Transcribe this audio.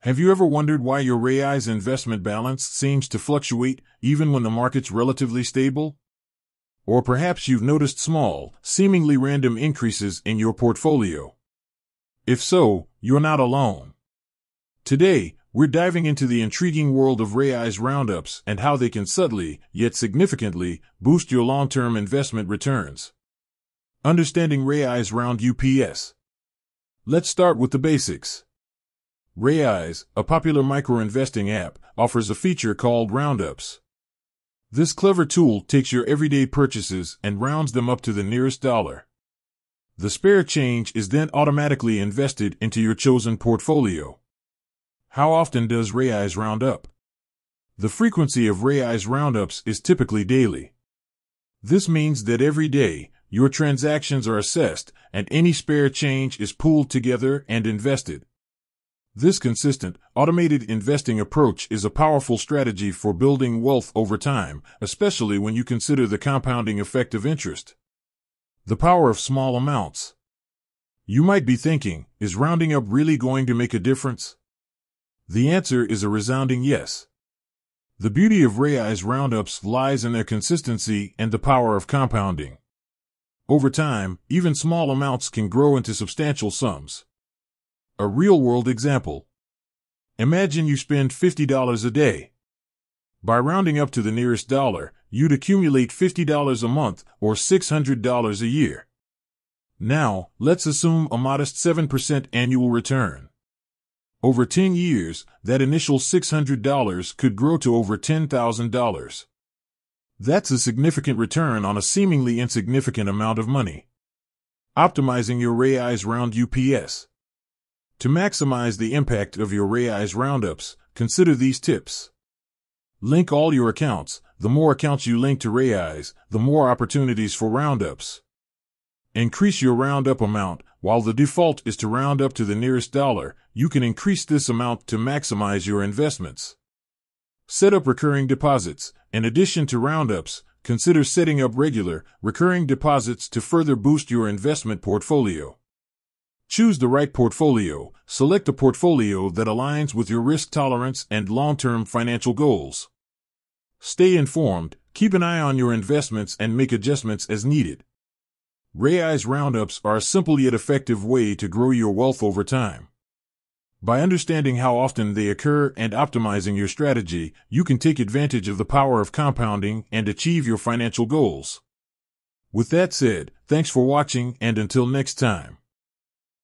Have you ever wondered why your Raiz investment balance seems to fluctuate even when the market's relatively stable? Or perhaps you've noticed small, seemingly random increases in your portfolio. If so, you're not alone. Today, we're diving into the intriguing world of Raiz roundups and how they can subtly, yet significantly, boost your long-term investment returns. Understanding Raiz roundups. Let's start with the basics. Raiz, a popular micro-investing app, offers a feature called roundups. This clever tool takes your everyday purchases and rounds them up to the nearest dollar. The spare change is then automatically invested into your chosen portfolio. How often does Raiz round up? The frequency of Raiz roundups is typically daily. This means that every day, your transactions are assessed and any spare change is pooled together and invested. This consistent, automated investing approach is a powerful strategy for building wealth over time, especially when you consider the compounding effect of interest. The power of small amounts. You might be thinking, is rounding up really going to make a difference? The answer is a resounding yes. The beauty of Raiz roundups lies in their consistency and the power of compounding. Over time, even small amounts can grow into substantial sums. A real-world example. Imagine you spend $50 a day. By rounding up to the nearest dollar, you'd accumulate $50 a month or $600 a year. Now, let's assume a modest 7% annual return. Over 10 years, that initial $600 could grow to over $10,000. That's a significant return on a seemingly insignificant amount of money. Optimizing your Raiz roundups. To maximize the impact of your Raiz roundups, consider these tips. Link all your accounts. The more accounts you link to Raiz, the more opportunities for roundups. Increase your roundup amount. While the default is to round up to the nearest dollar, you can increase this amount to maximize your investments. Set up recurring deposits. In addition to roundups, consider setting up regular, recurring deposits to further boost your investment portfolio. Choose the right portfolio. Select a portfolio that aligns with your risk tolerance and long-term financial goals. Stay informed, keep an eye on your investments and make adjustments as needed. Raiz roundups are a simple yet effective way to grow your wealth over time. By understanding how often they occur and optimizing your strategy, you can take advantage of the power of compounding and achieve your financial goals. With that said, thanks for watching and until next time.